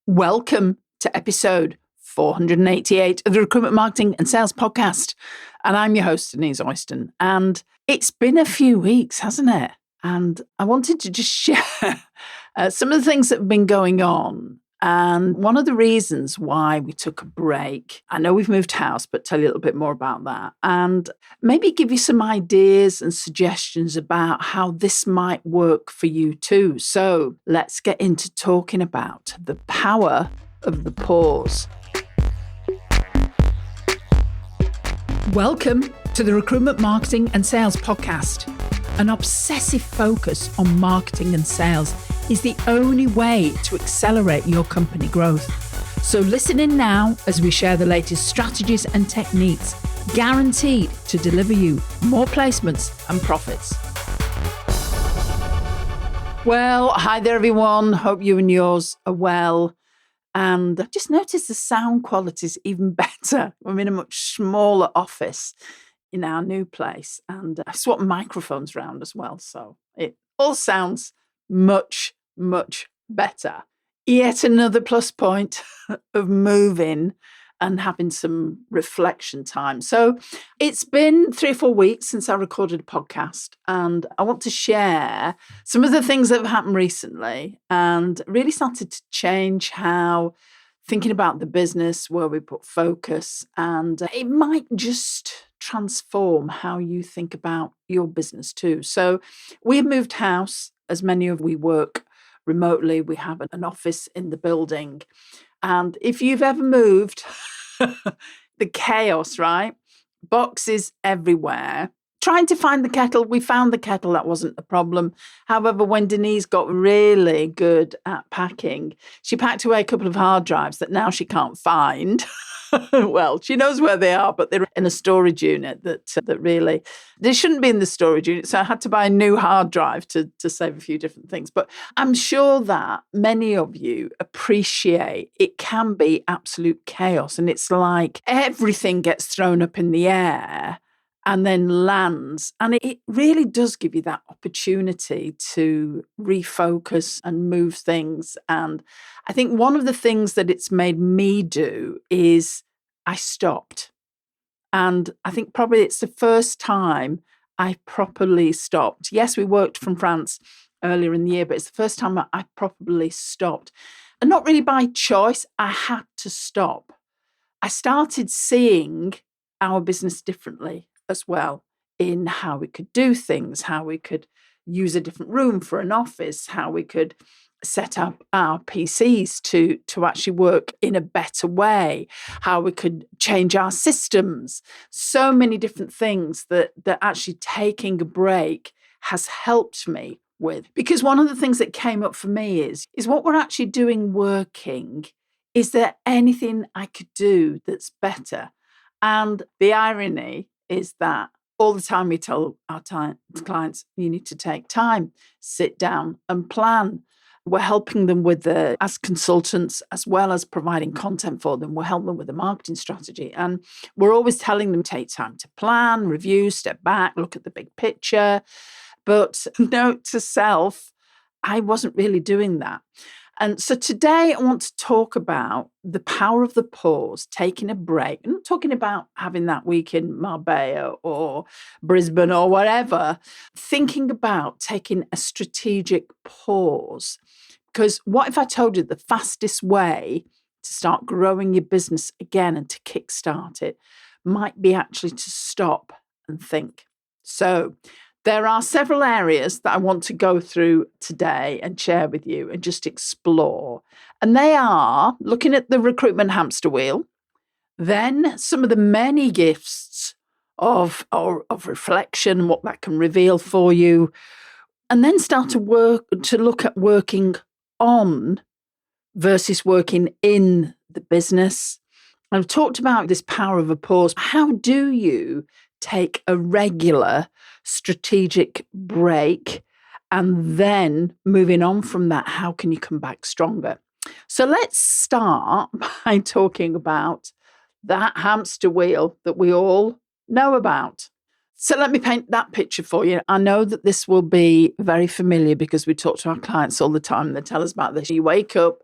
Welcome to episode 488 of the Recruitment Marketing and Sales Podcast. And I'm your host, Denise Oyston. And it's been a few weeks, hasn't it? And I wanted to just share some of the things that have been going on. And one of the reasons why we took a break, I know we've moved house, but tell you a little bit more about that. And maybe give you some ideas and suggestions about how this might work for you too. So let's get into talking about the power of the pause. Welcome to the Recruitment Marketing and Sales Podcast. An obsessive focus on marketing and sales is the only way to accelerate your company growth. So listen in now as we share the latest strategies and techniques guaranteed to deliver you more placements and profits. Well, hi there everyone. Hope you and yours are well. And I've just noticed the sound quality is even better. I'm in a much smaller office in our new place, and I swapped microphones around as well. So it all sounds much better. Yet another plus point of moving and having some reflection time. So it's been 3 or 4 weeks since I recorded a podcast, and I want to share some of the things that have happened recently and really started to change how thinking about the business, where we put focus, and it might just transform how you think about your business too. So we've moved house, as many of we work remotely. We have an office in the building. And if you've ever moved, the chaos, right? Boxes everywhere. Trying to find the kettle. We found the kettle. That wasn't a problem. However, when Denise got really good at packing, she packed away a couple of hard drives that now she can't find. Well, she knows where they are, but they're in a storage unit that really, they shouldn't be in the storage unit. So I had to buy a new hard drive to save a few different things. But I'm sure that many of you appreciate it can be absolute chaos. And it's like everything gets thrown up in the air and then lands. And it really does give you that opportunity to refocus and move things. And I think one of the things that it's made me do is I stopped. And I think probably it's the first time I properly stopped. Yes, we worked from France earlier in the year, but it's the first time I properly stopped. And not really by choice, I had to stop. I started seeing our business differently as well, in how we could do things, how we could use a different room for an office, how we could set up our PCs to actually work in a better way, how we could change our systems. So many different things that actually taking a break has helped me with. Because one of the things that came up for me is what we're actually doing working. Is there anything I could do that's better? And the irony is that all the time we tell our clients, you need to take time, sit down and plan. We're helping them with as consultants, as well as providing content for them. We're helping them with a marketing strategy. And we're always telling them take time to plan, review, step back, look at the big picture. But note to self, I wasn't really doing that. And so today I want to talk about the power of the pause, taking a break. I'm not talking about having that week in Marbella or Brisbane or whatever. Thinking about taking a strategic pause. Because what if I told you the fastest way to start growing your business again and to kickstart it might be actually to stop and think. So there are several areas that I want to go through today and share with you and just explore. And they are looking at the recruitment hamster wheel, then some of the many gifts of reflection, what that can reveal for you, and then start to look at working on versus working in the business. I've talked about this power of a pause. How do you take a regular strategic break and then moving on from that, how can you come back stronger? So let's start by talking about that hamster wheel that we all know about. So let me paint that picture for you. I know that this will be very familiar because we talk to our clients all the time. They tell us about this. You wake up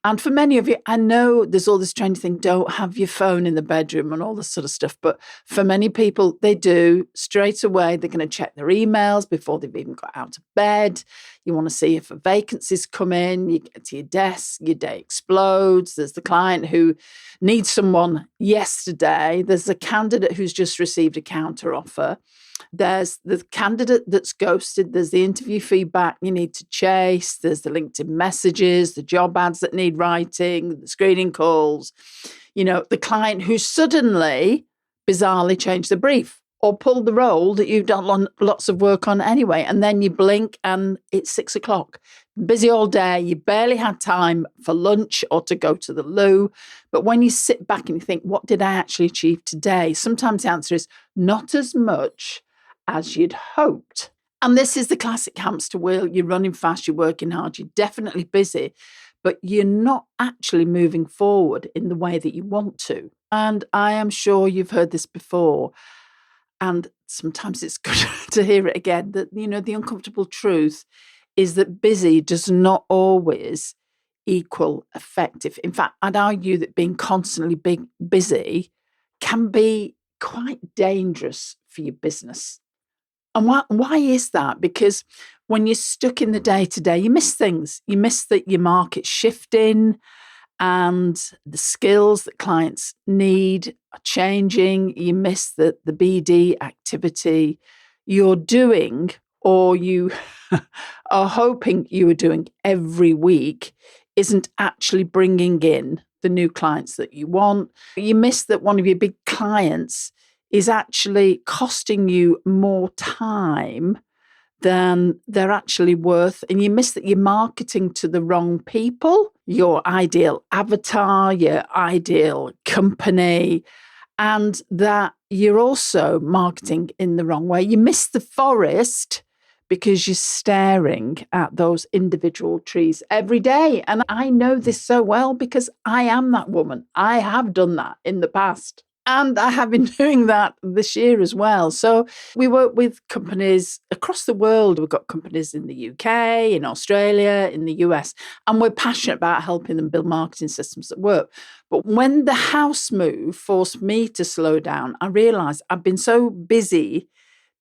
And for many of you, I know there's all this trendy thing, don't have your phone in the bedroom and all this sort of stuff. But for many people, they do straight away. They're going to check their emails before they've even got out of bed. You want to see if a vacancy's come in. You get to your desk, your day explodes. There's the client who needs someone yesterday. There's a candidate who's just received a counter offer. There's the candidate that's ghosted. There's the interview feedback you need to chase. There's the LinkedIn messages, the job ads that need writing, the screening calls. The client who suddenly, bizarrely changed the brief or pulled the role that you've done lots of work on anyway. And then you blink and it's 6:00. Busy all day. You barely had time for lunch or to go to the loo. But when you sit back and you think, what did I actually achieve today? Sometimes the answer is not as much as you'd hoped. And this is the classic hamster wheel. You're running fast, you're working hard, you're definitely busy, but you're not actually moving forward in the way that you want to. And I am sure you've heard this before. And sometimes it's good to hear it again, that, the uncomfortable truth is that busy does not always equal effective. In fact, I'd argue that being constantly busy can be quite dangerous for your business. And why is that? Because when you're stuck in the day-to-day, you miss things. You miss that your market's shifting and the skills that clients need are changing. You miss that the BD activity you're doing or you are hoping you are doing every week isn't actually bringing in the new clients that you want. You miss that one of your big clients is actually costing you more time than they're actually worth. And you miss that you're marketing to the wrong people, your ideal avatar, your ideal company, and that you're also marketing in the wrong way. You miss the forest because you're staring at those individual trees every day. And I know this so well because I am that woman. I have done that in the past. And I have been doing that this year as well. So we work with companies across the world. We've got companies in the UK, in Australia, in the US, and we're passionate about helping them build marketing systems that work. But when the house move forced me to slow down, I realized I've been so busy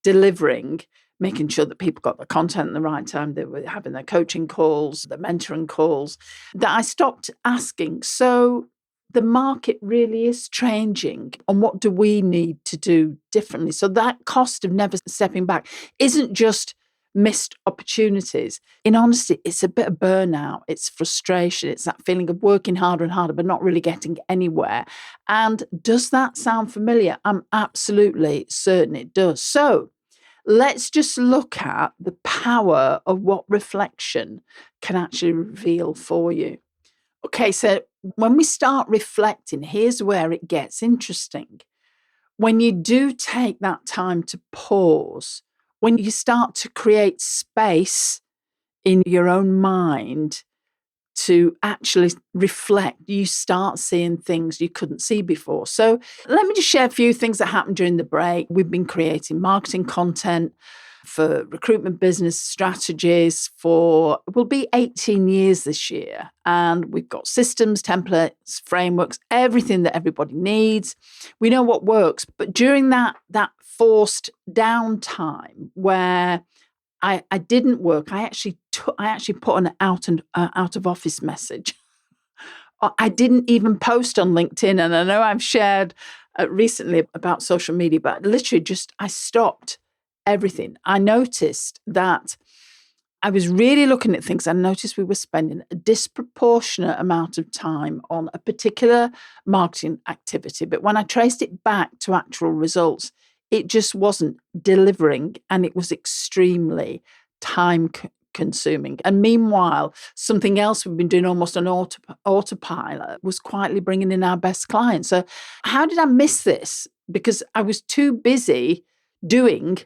delivering, making sure that people got the content at the right time, they were having their coaching calls, their mentoring calls, that I stopped asking, so the market really is changing, and what do we need to do differently? So that cost of never stepping back isn't just missed opportunities. In honesty, it's a bit of burnout. It's frustration. It's that feeling of working harder and harder, but not really getting anywhere. And does that sound familiar? I'm absolutely certain it does. So let's just look at the power of what reflection can actually reveal for you. Okay, so when we start reflecting, here's where it gets interesting. When you do take that time to pause, when you start to create space in your own mind to actually reflect, you start seeing things you couldn't see before. So let me just share a few things that happened during the break. We've been creating marketing content for recruitment business strategies will be 18 years this year. And we've got systems, templates, frameworks, everything that everybody needs. We know what works. But during that forced downtime where I didn't work, I actually put an out of office message. I didn't even post on LinkedIn. And I know I've shared recently about social media, but literally I stopped everything. I noticed that I was really looking at things. I noticed we were spending a disproportionate amount of time on a particular marketing activity. But when I traced it back to actual results, it just wasn't delivering, and it was extremely time consuming. And meanwhile, something else we've been doing almost on autopilot was quietly bringing in our best clients. So how did I miss this? Because I was too busy doing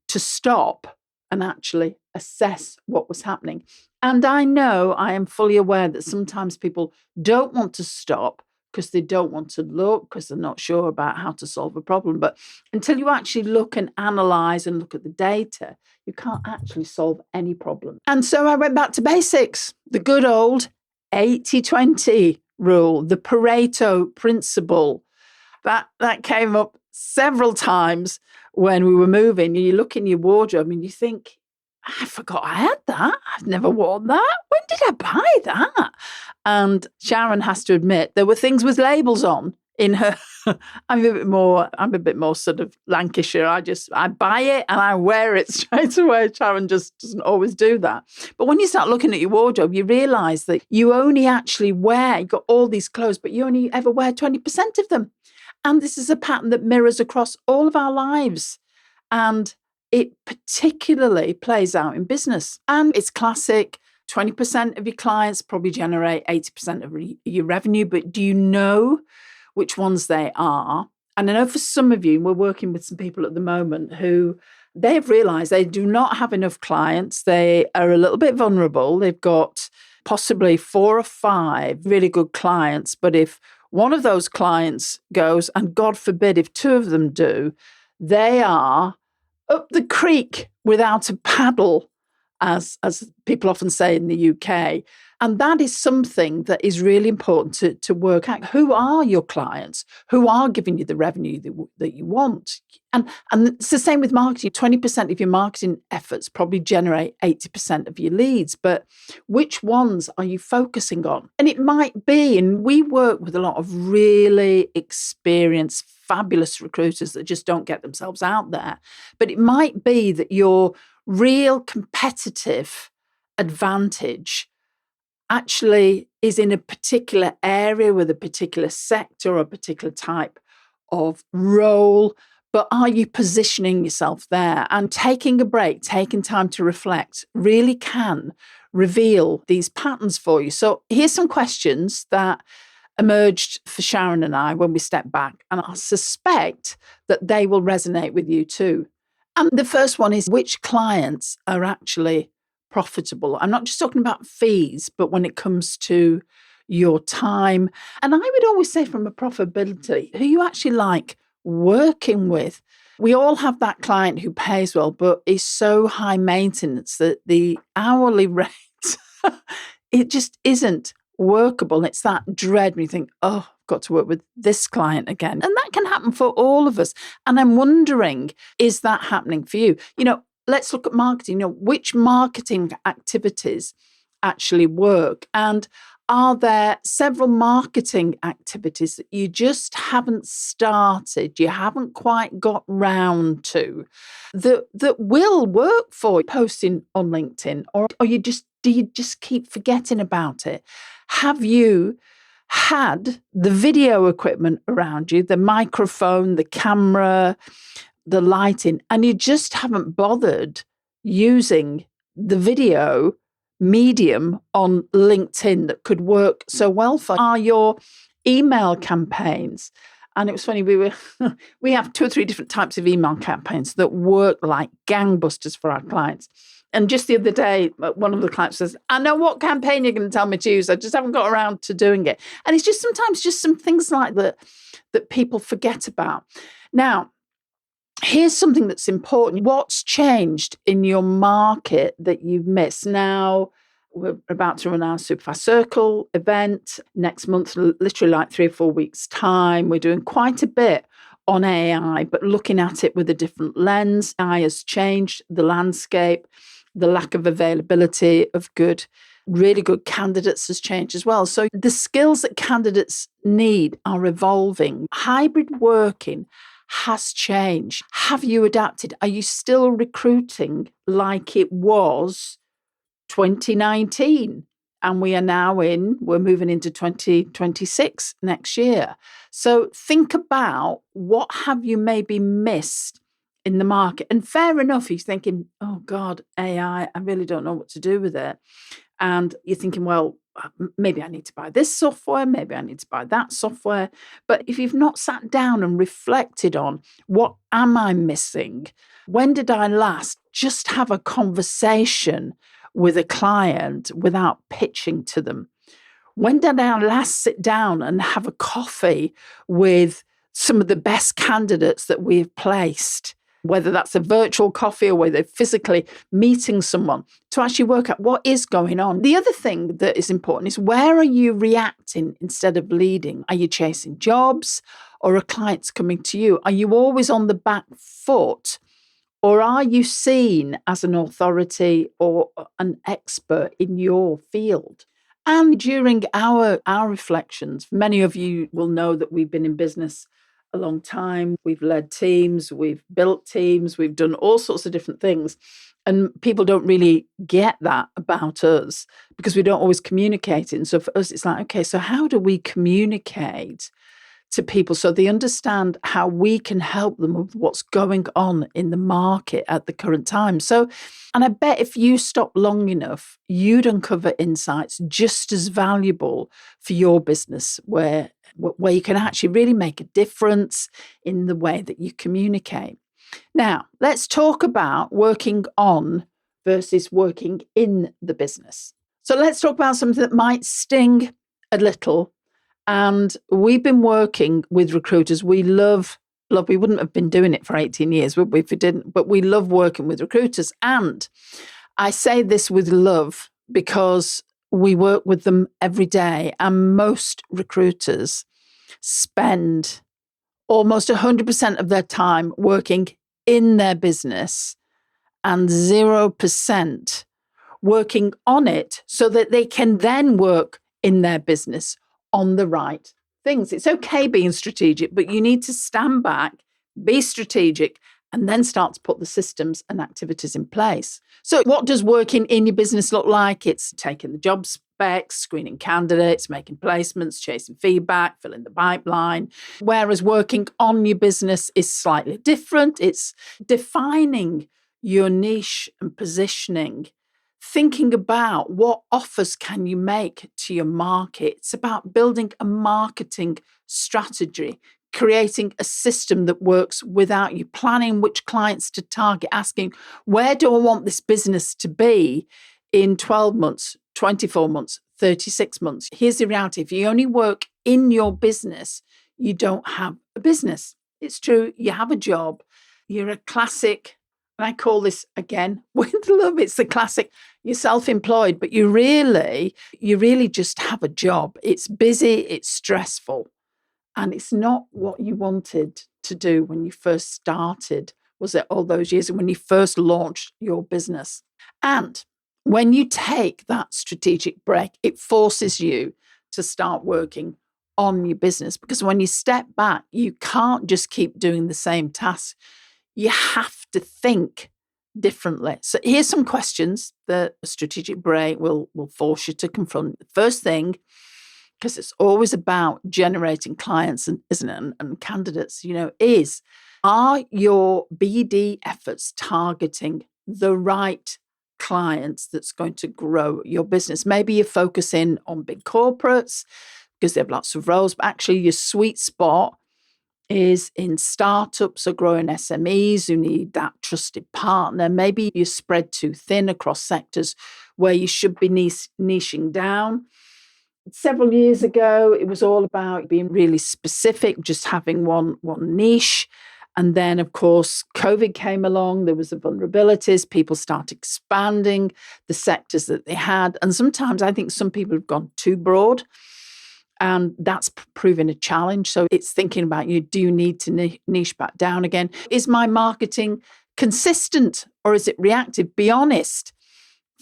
to stop and actually assess what was happening. And I know I am fully aware that sometimes people don't want to stop because they don't want to look, because they're not sure about how to solve a problem. But until you actually look and analyze and look at the data, you can't actually solve any problem. And so I went back to basics, the good old 80-20 rule, the Pareto principle. That came up several times when we were moving. You look in your wardrobe and you think, I forgot I had that. I've never worn that. When did I buy that? And Sharon has to admit there were things with labels on in her. I'm a bit more sort of Lancashire. I buy it and I wear it straight away. Sharon just doesn't always do that. But when you start looking at your wardrobe, you realise that you only actually you've got all these clothes, but you only ever wear 20% of them. And this is a pattern that mirrors across all of our lives. And it particularly plays out in business. And it's classic. 20% of your clients probably generate 80% of your revenue. But do you know which ones they are? And I know for some of you, we're working with some people at the moment who they have realised they do not have enough clients. They are a little bit vulnerable. They've got possibly 4 or 5 really good clients. But if one of those clients goes, and God forbid if 2 of them do, they are up the creek without a paddle, as people often say in the UK. And that is something that is really important to work out. Who are your clients? Who are giving you the revenue that you want? And it's the same with marketing. 20% of your marketing efforts probably generate 80% of your leads. But which ones are you focusing on? And it might be, and we work with a lot of really experienced, fabulous recruiters that just don't get themselves out there. But it might be that your real competitive advantage actually is in a particular area with a particular sector or a particular type of role. But are you positioning yourself there? And taking a break, taking time to reflect really can reveal these patterns for you. So here's some questions that emerged for Sharon and I when we stepped back. And I suspect that they will resonate with you too. And the first one is, which clients are actually profitable? I'm not just talking about fees, but when it comes to your time. And I would always say from a profitability, who you actually like working with. We all have that client who pays well, but is so high maintenance that the hourly rate, it just isn't workable. It's that dread when you think, oh, I've got to work with this client again. And that can happen for all of us. And I'm wondering, is that happening for you? Let's look at marketing. Which marketing activities actually work? And are there several marketing activities that you just haven't started, you haven't quite got round to, that will work for posting on LinkedIn? Or do you just keep forgetting about it? Have you had the video equipment around you, the microphone, the camera, the lighting, and you just haven't bothered using the video medium on LinkedIn that could work so well for? Are your email campaigns? And it was funny, we have 2 or 3 different types of email campaigns that work like gangbusters for our clients. And just the other day, one of the clients says, I know what campaign you're going to tell me to use. I just haven't got around to doing it. And it's just sometimes just some things like that people forget about. Now, here's something that's important. What's changed in your market that you've missed? Now, we're about to run our Superfast Circle event next month, literally like 3 or 4 weeks' time. We're doing quite a bit on AI, but looking at it with a different lens. AI has changed the landscape. The lack of availability of really good candidates has changed as well. So the skills that candidates need are evolving. Hybrid working has changed. Have you adapted? Are you still recruiting like it was 2019? And we're moving into 2026 next year. So think about what have you maybe missed in the market. And fair enough, he's thinking, oh God, AI, I really don't know what to do with it. And you're thinking, well, maybe I need to buy this software, maybe I need to buy that software. But if you've not sat down and reflected on what am I missing? When did I last just have a conversation with a client without pitching to them? When did I last sit down and have a coffee with some of the best candidates that we've placed whether that's a virtual coffee or whether physically meeting someone to actually work out what is going on. The other thing that is important is, where are you reacting instead of leading? Are you chasing jobs, or are clients coming to you? Are you always on the back foot, or are you seen as an authority or an expert in your field? And during our reflections, many of you will know that we've been in business a long time. We've led teams, we've built teams, we've done all sorts of different things. And people don't really get that about us because we don't always communicate it. And so for us, it's like, okay, so how do we communicate to people so they understand how we can help them with what's going on in the market at the current time? So, and I bet if you stop long enough, you'd uncover insights just as valuable for your business, where you can actually really make a difference in the way that you communicate. Now, let's talk about working on versus working in the business. So let's talk about something that might sting a little. And we've been working with recruiters. We love, we wouldn't have been doing it for 18 years, would we, if we didn't? But we love working with recruiters. And I say this with love because we work with them every day. And most recruiters spend almost 100% of their time working in their business and 0% working on it so that they can then work in their business on the right things. It's okay being strategic, but you need to stand back, be strategic, and then start to put the systems and activities in place. So what does working in your business look like? It's taking the job specs, screening candidates, making placements, chasing feedback, filling the pipeline. Whereas working on your business is slightly different. It's defining your niche and positioning, thinking about what offers can you make to your market. It's about building a marketing strategy, creating a system that works without you, planning which clients to target, asking, where do I want this business to be in 12 months, 24 months, 36 months? Here's the reality. If you only work in your business, you don't have a business. It's true. You have a job. You're a classic, and I call this, again, with love, it's the classic, you're self-employed, but you really just have a job. It's busy, it's stressful, and it's not what you wanted to do when you first started, was it, all those years, when you first launched your business. And when you take that strategic break, it forces you to start working on your business, because when you step back, you can't just keep doing the same tasks. You have to think differently. So here's some questions that a strategic break will force you to confront. The first thing, because it's always about generating clients, and isn't it, and candidates, is, are your BD efforts targeting the right clients that's going to grow your business? Maybe you're focusing on big corporates because they have lots of roles, but actually your sweet spot is in startups or growing SMEs who need that trusted partner. Maybe you're spread too thin across sectors where you should be niching down. Several years ago, it was all about being really specific, just having one niche. And then, of course, COVID came along. There was the vulnerabilities. People started expanding the sectors that they had. And sometimes I think some people have gone too broad. And that's proven a challenge. So it's thinking about, do you need to niche back down again? Is my marketing consistent or is it reactive? Be honest.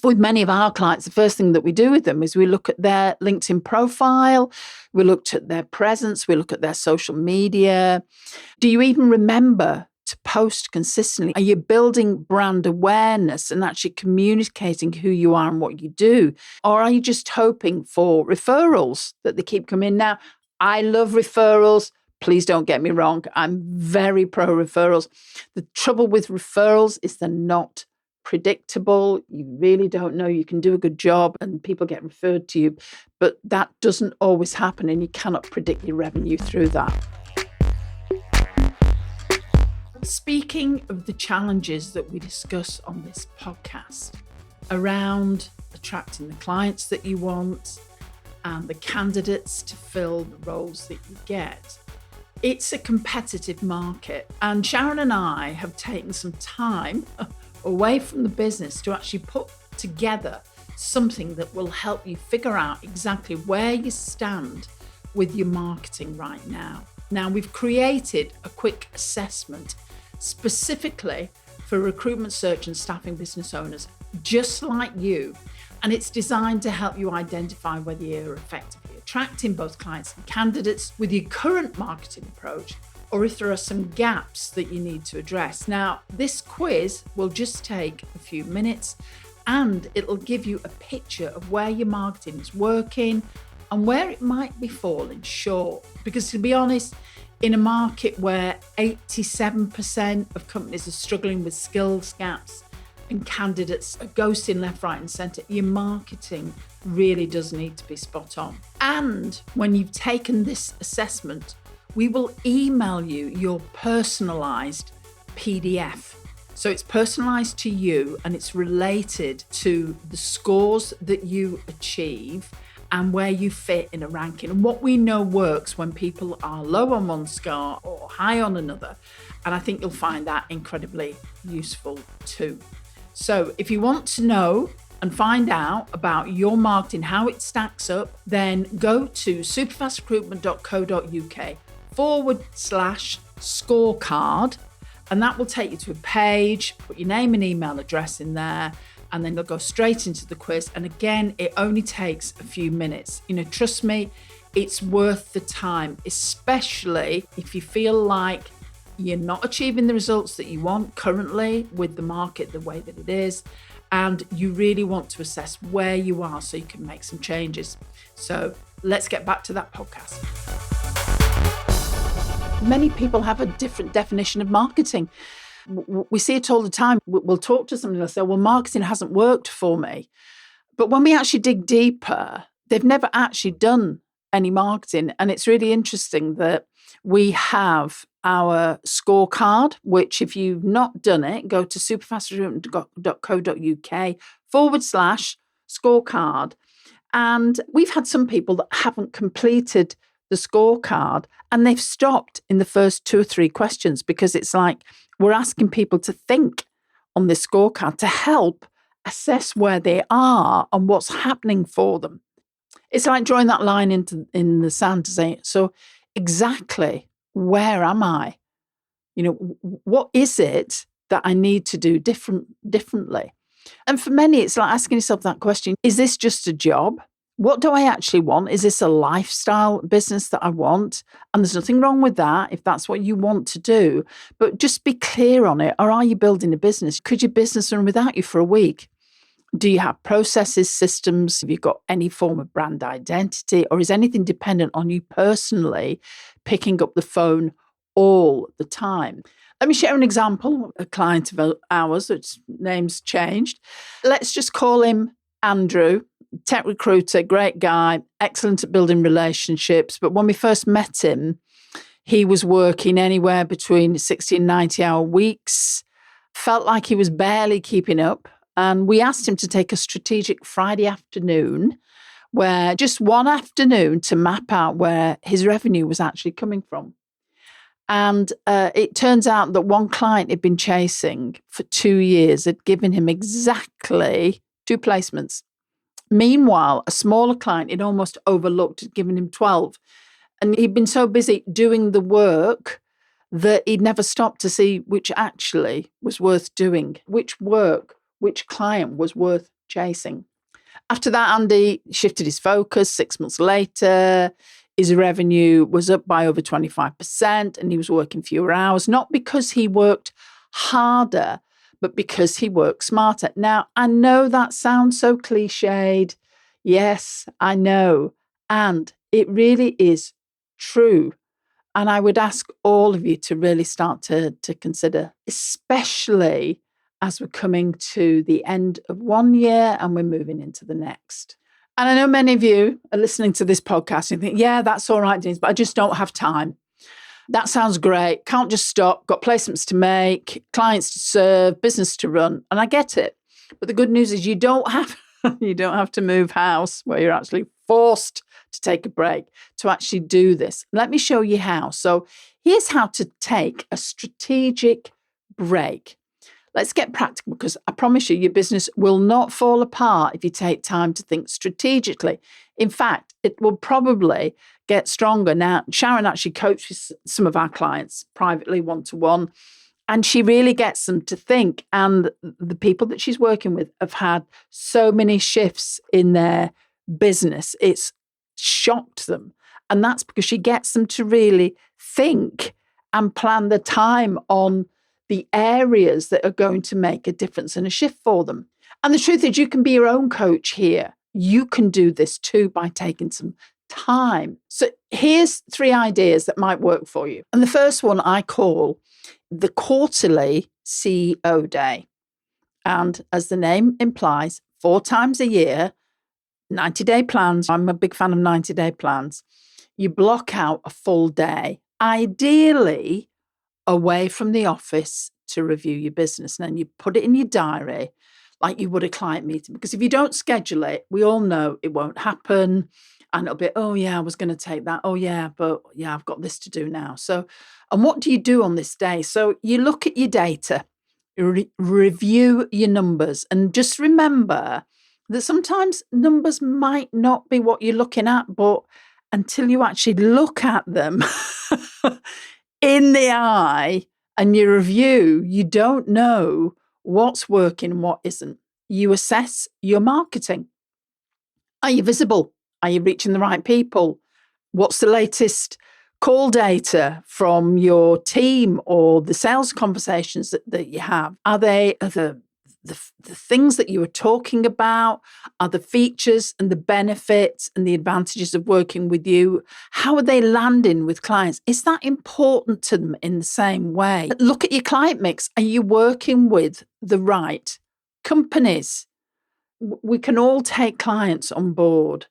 With many of our clients, the first thing that we do with them is we look at their LinkedIn profile, we looked at their presence, we look at their social media. Do you even remember to post consistently? Are you building brand awareness and actually communicating who you are and what you do? Or are you just hoping for referrals that they keep coming? Now, I love referrals. Please don't get me wrong. I'm very pro referrals. The trouble with referrals is they're not predictable. You really don't know. You can do a good job and people get referred to you, but that doesn't always happen, and you cannot predict your revenue through that. Speaking of the challenges that we discuss on this podcast around attracting the clients that you want and the candidates to fill the roles that you get, It's a competitive market, and Sharon and I have taken some time away from the business to actually put together something that will help you figure out exactly where you stand with your marketing right now. Now, we've created a quick assessment specifically for recruitment search and staffing business owners just like you, and it's designed to help you identify whether you're effectively attracting both clients and candidates with your current marketing approach, or if there are some gaps that you need to address. Now, this quiz will just take a few minutes, and it'll give you a picture of where your marketing is working and where it might be falling short. Because to be honest, in a market where 87% of companies are struggling with skills gaps and candidates are ghosting left, right, and centre, your marketing really does need to be spot on. And when you've taken this assessment, we will email you your personalised PDF. So it's personalised to you and it's related to the scores that you achieve and where you fit in a ranking. And what we know works when people are low on one score or high on another. And I think you'll find that incredibly useful too. So if you want to know and find out about your marketing, how it stacks up, then go to superfastrecruitment.co.uk/scorecard, and that will take you to a page, put your name and email address in there, and then you'll go straight into the quiz. And again, it only takes a few minutes. Trust me, it's worth the time, especially if you feel like you're not achieving the results that you want currently with the market the way that it is, and you really want to assess where you are so you can make some changes. So let's get back to that podcast. Many people have a different definition of marketing. We see it all the time. We'll talk to somebody and they'll say, well, marketing hasn't worked for me. But when we actually dig deeper, they've never actually done any marketing. And it's really interesting that we have our scorecard, which if you've not done it, go to superfastrecruitment.co.uk/scorecard. And we've had some people that haven't completed the scorecard and they've stopped in the first 2 or 3 questions, because it's like we're asking people to think on this scorecard to help assess where they are and what's happening for them. It's like drawing that line in the sand to say, so exactly where am I? What is it that I need to do differently? And for many, it's like asking yourself that question, is this just a job? What do I actually want? Is this a lifestyle business that I want? And there's nothing wrong with that if that's what you want to do, but just be clear on it. Or are you building a business? Could your business run without you for a week? Do you have processes, systems? Have you got any form of brand identity? Or is anything dependent on you personally picking up the phone all the time? Let me share an example. A client of ours, its name's changed. Let's just call him Andrew, tech recruiter, great guy, excellent at building relationships. But when we first met him, he was working anywhere between 60 and 90-hour weeks, felt like he was barely keeping up. And we asked him to take a strategic Friday afternoon, where just one afternoon to map out where his revenue was actually coming from. And it turns out that one client he'd been chasing for 2 years had given him exactly 2 placements. Meanwhile, a smaller client he'd almost overlooked had given him 12. And he'd been so busy doing the work that he'd never stopped to see which actually was worth doing, which client was worth chasing. After that, Andy shifted his focus. 6 months later, his revenue was up by over 25% and he was working fewer hours, not because he worked harder, but because he worked smarter. Now, I know that sounds so cliched. Yes, I know. And it really is true. And I would ask all of you to really start to consider, especially as we're coming to the end of one year and we're moving into the next. And I know many of you are listening to this podcast and think, yeah, that's all right, Denise, but I just don't have time. That sounds great. Can't just stop. Got placements to make, clients to serve, business to run. And I get it. But the good news is you don't have You don't have to move house where you're actually forced to take a break to actually do this. Let me show you how. So here's how to take a strategic break. Let's get practical, because I promise you, your business will not fall apart if you take time to think strategically. In fact, it will probably get stronger. Now, Sharon actually coaches some of our clients privately, one-to-one, and she really gets them to think. And the people that she's working with have had so many shifts in their business. It's shocked them. And that's because she gets them to really think and plan the time on the areas that are going to make a difference and a shift for them. And the truth is, you can be your own coach here. You can do this too by taking some time. So here's 3 ideas that might work for you. And the first one I call the quarterly CEO day. And as the name implies, 4 times a year, 90-day plans. I'm a big fan of 90-day plans. You block out a full day, ideally away from the office, to review your business. And then you put it in your diary like you would a client meeting. Because if you don't schedule it, we all know it won't happen. And it'll be, oh yeah, I was going to take that. Oh yeah, but yeah, I've got this to do now. So, and what do you do on this day? So you look at your data, review your numbers, and just remember that sometimes numbers might not be what you're looking at, but until you actually look at them in the eye and you review, you don't know what's working and what isn't. You assess your marketing. Are you visible? Are you reaching the right people? What's the latest call data from your team or the sales conversations that you have? Are they the things that you were talking about? Are the features and the benefits and the advantages of working with you? How are they landing with clients? Is that important to them in the same way? Look at your client mix. Are you working with the right companies? We can all take clients on board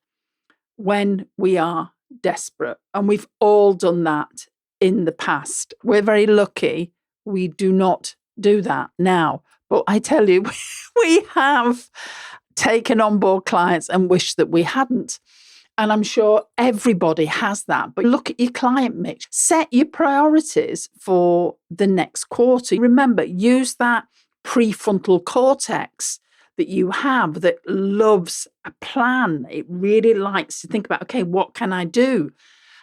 when we are desperate, and we've all done that in the past. We're very lucky we do not do that now. But I tell you, we have taken on board clients and wish that we hadn't. And I'm sure everybody has that. But look at your client mix. Set your priorities for the next quarter. Remember, use that prefrontal cortex that you have that loves a plan. It really likes to think about, okay, what can I do?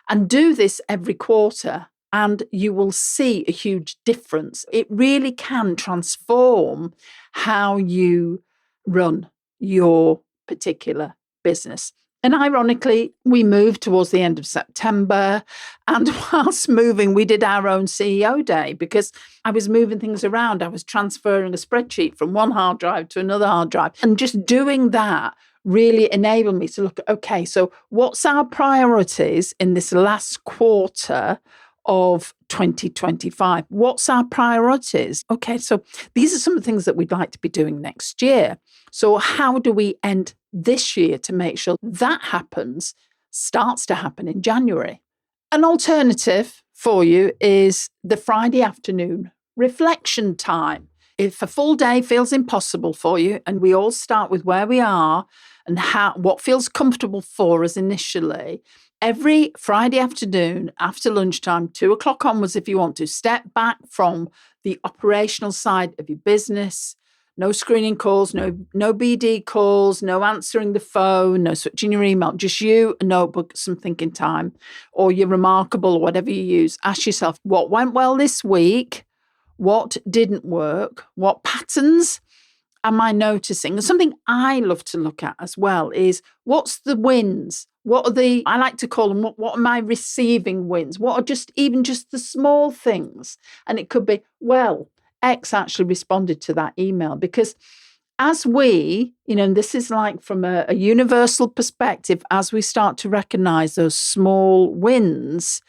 And do this every quarter, and you will see a huge difference. It really can transform how you run your particular business. And ironically, we moved towards the end of September. And whilst moving, we did our own CEO day because I was moving things around. I was transferring a spreadsheet from one hard drive to another hard drive. And just doing that really enabled me to look at, okay, so what's our priorities in this last quarter of 2025? What's our priorities? Okay, so these are some of the things that we'd like to be doing next year. So how do we end this year to make sure that starts to happen in January? An alternative for you is the Friday afternoon reflection time. If a full day feels impossible for you, and we all start with where we are and what feels comfortable for us initially, every Friday afternoon after lunchtime, 2:00 onwards, if you want to, step back from the operational side of your business. No screening calls, no BD calls, no answering the phone, no switching your email, just you, a notebook, some thinking time, or your Remarkable, or whatever you use. Ask yourself, what went well this week? What didn't work? What patterns am I noticing? And something I love to look at as well is, what's the wins? What are I like to call them, what am I receiving wins? What are even just the small things? And it could be, well, X actually responded to that email, because as we, and this is like from a universal perspective, as we start to recognize those small wins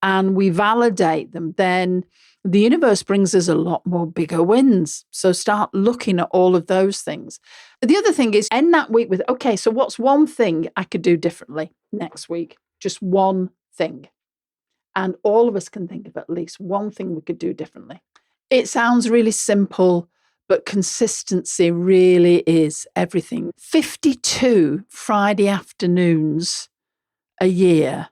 and we validate them, then the universe brings us a lot more bigger wins. So start looking at all of those things. The other thing is, end that week with, okay, so what's one thing I could do differently next week? Just one thing. And all of us can think of at least one thing we could do differently. It sounds really simple, but consistency really is everything. 52 Friday afternoons a year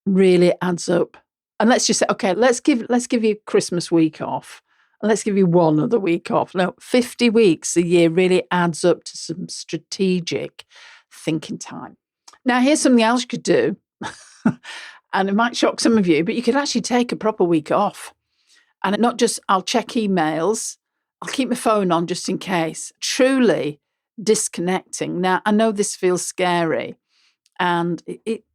really adds up. And let's just say, okay, let's give you Christmas week off. And let's give you one other week off. No, 50 weeks a year really adds up to some strategic thinking time. Now, here's something else you could do. And it might shock some of you, but you could actually take a proper week off. And not just, I'll check emails, I'll keep my phone on just in case. Truly disconnecting. Now, I know this feels scary. And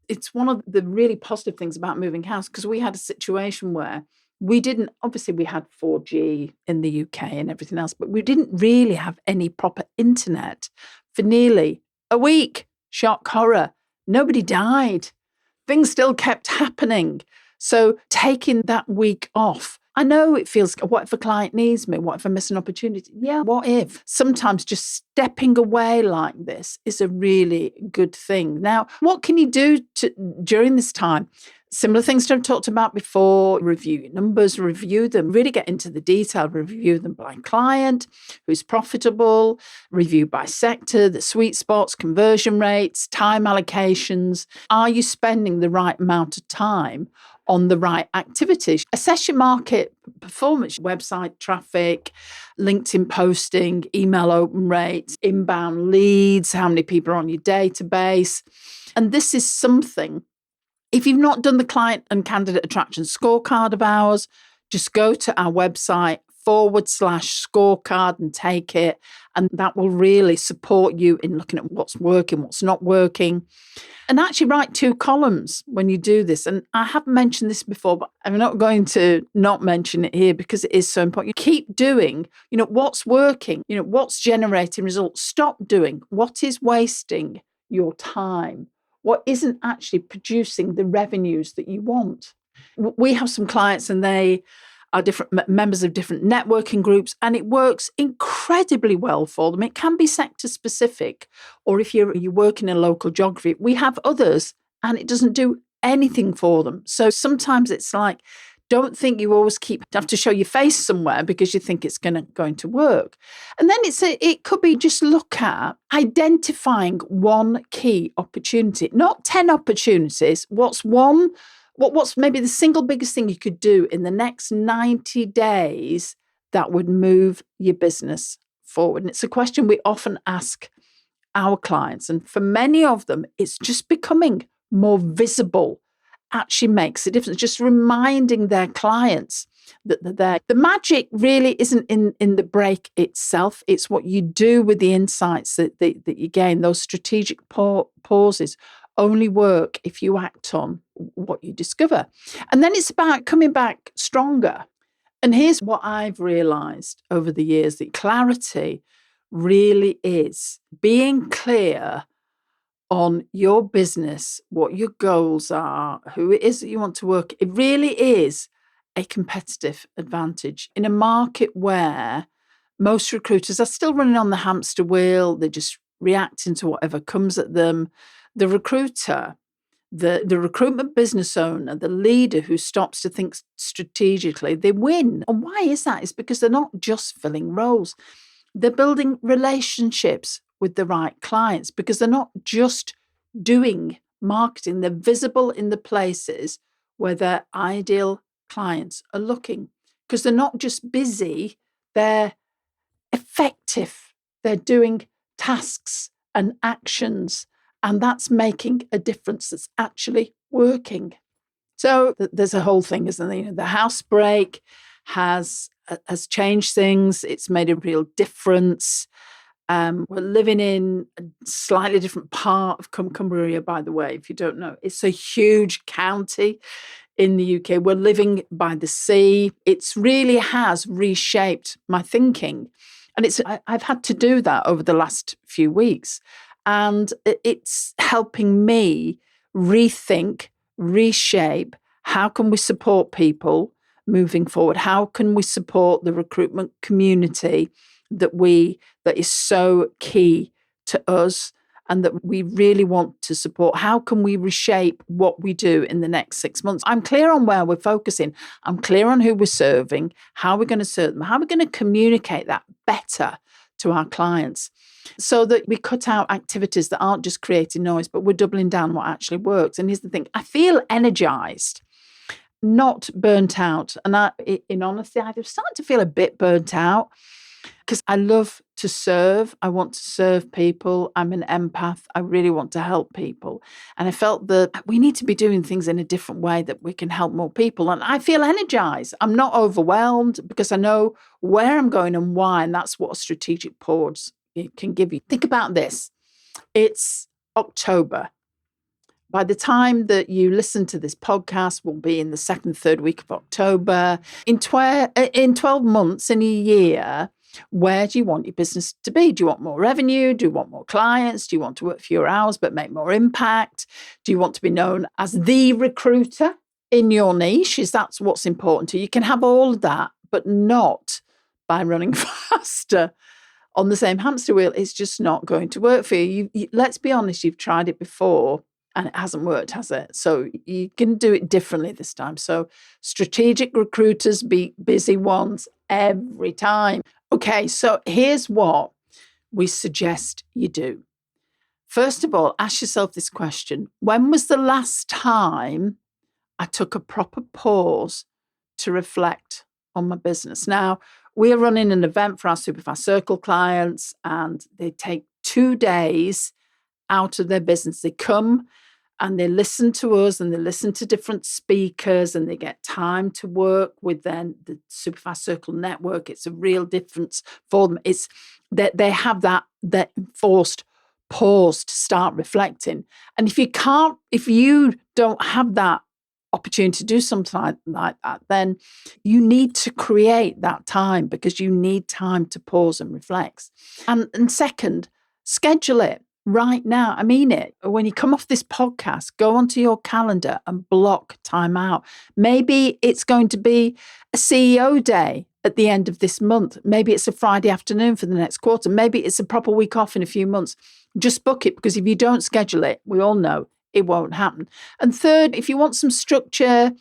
it's one of the really positive things about moving house, because we had a situation where we had 4G in the UK and everything else, but we didn't really have any proper internet for nearly a week. Shock, horror. Nobody died. Things still kept happening. So taking that week off, I know it feels, what if a client needs me? What if I miss an opportunity? Yeah, what if? Sometimes just stepping away like this is a really good thing. Now, what can you do during this time? Similar things that I've talked about before. Review your numbers, review them, really get into the detail, review them by client, who's profitable, review by sector, the sweet spots, conversion rates, time allocations. Are you spending the right amount of time on the right activities? Assess your market performance, website traffic, LinkedIn posting, email open rates, inbound leads, how many people are on your database. And this is something, if you've not done the client and candidate attraction scorecard of ours, just go to our website /scorecard and take it. And that will really support you in looking at what's working, what's not working. And actually write 2 columns when you do this. And I have mentioned this before, but I'm not going to not mention it here because it is so important. You keep doing, what's working, what's generating results. Stop doing what is wasting your time, what isn't actually producing the revenues that you want. We have some clients and they are different members of different networking groups, and it works incredibly well for them. It can be sector specific, or if you work in a local geography, we have others and it doesn't do anything for them. So sometimes it's like, don't think you always have to show your face somewhere because you think it's going to work. And then it could be just look at identifying one key opportunity, not 10 opportunities. What's maybe the single biggest thing you could do in the next 90 days that would move your business forward? And it's a question we often ask our clients. And for many of them, it's just becoming more visible actually makes a difference. Just reminding their clients that they're there. The magic really isn't in the break itself. It's what you do with the insights that you gain. Those strategic pauses only work if you act on what you discover. And then it's about coming back stronger. And here's what I've realized over the years, that clarity really is being clear on your business, what your goals are, who it is that you want to work. It really is a competitive advantage in a market where most recruiters are still running on the hamster wheel. They're just reacting to whatever comes at them. The recruiter, the recruitment business owner, the leader who stops to think strategically, they win. And why is that? It's because they're not just filling roles. They're building relationships with the right clients, because they're not just doing marketing. They're visible in the places where their ideal clients are looking, because they're not just busy, they're effective. They're doing tasks and actions, and that's making a difference that's actually working. So there's a whole thing, isn't there? The house break has changed things. It's made a real difference. We're living in a slightly different part of Cumbria, by the way, if you don't know. It's a huge county in the UK. We're living by the sea. It really has reshaped my thinking. And I've had to do that over the last few weeks. And it's helping me rethink, reshape, how can we support people moving forward? How can we support the recruitment community that is so key to us? and that we really want to support. How can we reshape what we do in the next 6 months? I'm clear on where we're focusing. I'm clear on who we're serving, how we're going to serve them, how we're going to communicate that better to our clients so that we cut out activities that aren't just creating noise, but we're doubling down what actually works. And here's the thing, I feel energized, not burnt out. And in honesty, I'm starting to feel a bit burnt out because I love to serve. I want to serve people. I'm an empath. I really want to help people. And I felt that we need to be doing things in a different way that we can help more people. And I feel energized. I'm not overwhelmed because I know where I'm going and why. And that's what a strategic pause can give you. Think about this. It's October. By the time that you listen to this podcast, we'll be in the second, third week of October. In 12 months, in a year, where do you want your business to be? Do you want more revenue? Do you want more clients? Do you want to work fewer hours but make more impact? Do you want to be known as the recruiter in your niche? Is that what's important to you? You can have all of that, but not by running faster on the same hamster wheel. It's just not going to work for you. Let's be honest, you've tried it before. And it hasn't worked, has it? So you can do it differently this time. So strategic recruiters beat busy ones every time. Okay, so here's what we suggest you do. First of all, ask yourself this question. When was the last time I took a proper pause to reflect on my business? Now, we're running an event for our Superfast Circle clients, and they take 2 days out of their business. They come and they listen to us and they listen to different speakers and they get time to work with the Superfast Circle network. It's a real difference for them. It's that they have that enforced pause to start reflecting. And if you don't have that opportunity to do something like that, then you need to create that time because you need time to pause and reflect. And second, schedule it. Right now, I mean it. When you come off this podcast, go onto your calendar and block time out. Maybe it's going to be a CEO day at the end of this month. Maybe it's a Friday afternoon for the next quarter. Maybe it's a proper week off in a few months. Just book it, because if you don't schedule it, we all know it won't happen. And third, if you want some structure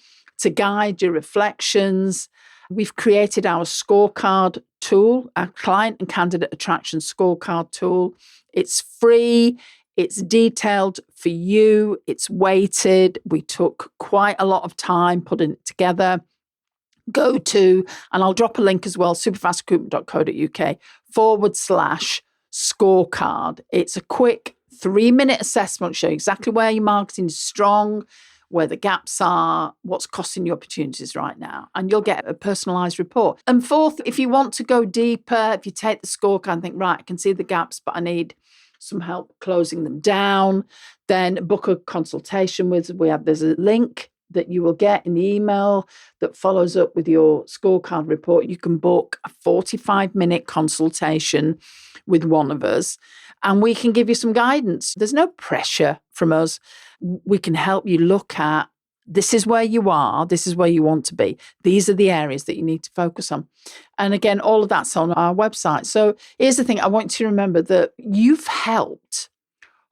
to guide your reflections, we've created our scorecard tool, our client and candidate attraction scorecard tool. It's free, it's detailed for you, it's weighted. We took quite a lot of time putting it together. Go to, and I'll drop a link as well, superfastrecruitment.co.uk/scorecard. It's a quick 3-minute assessment, show exactly where your marketing is strong, where the gaps are, what's costing you opportunities right now. And you'll get a personalised report. And fourth, if you want to go deeper, if you take the scorecard and think, right, I can see the gaps, but I need some help closing them down, then book a consultation with, there's a link that you will get in the email that follows up with your scorecard report. You can book a 45-minute consultation with one of us, and we can give you some guidance. There's no pressure from us. We can help you look at, this is where you are, this is where you want to be. These are the areas that you need to focus on. And again, all of that's on our website. So here's the thing, I want you to remember that you've helped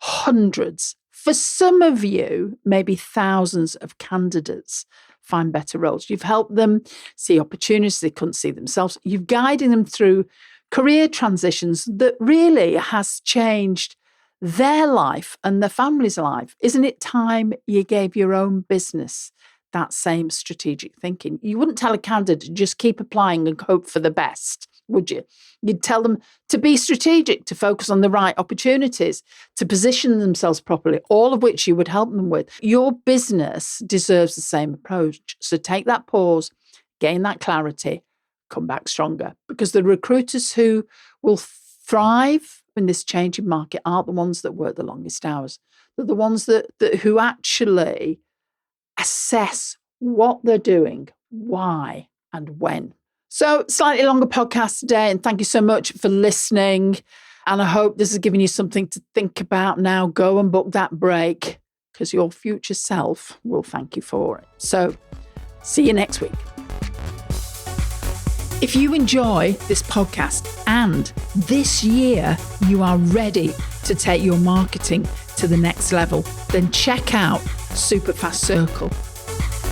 hundreds, for some of you, maybe thousands of candidates find better roles. You've helped them see opportunities they couldn't see themselves. You've guided them through career transitions that really has changed their life and their family's life. Isn't it time you gave your own business that same strategic thinking? You wouldn't tell a candidate to just keep applying and hope for the best, would you? You'd tell them to be strategic, to focus on the right opportunities, to position themselves properly, all of which you would help them with. Your business deserves the same approach. So take that pause, gain that clarity, come back stronger. Because the recruiters who will thrive in this changing market aren't the ones that work the longest hours. They're the ones that who actually assess what they're doing, why, and when. So slightly longer podcast today, and thank you so much for listening. And I hope this has given you something to think about now. Go and book that break, because your future self will thank you for it. So see you next week. If you enjoy this podcast and this year you are ready to take your marketing to the next level, then check out Superfast Circle.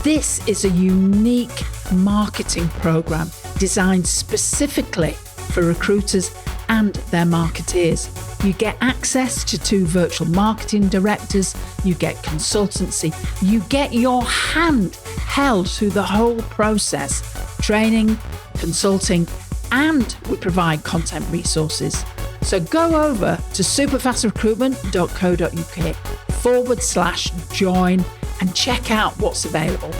This is a unique marketing program designed specifically for recruiters and their marketeers. You get access to 2 virtual marketing directors, you get consultancy, you get your hand held through the whole process, training, consulting, and we provide content resources. So go over to superfastrecruitment.co.uk/join and check out what's available.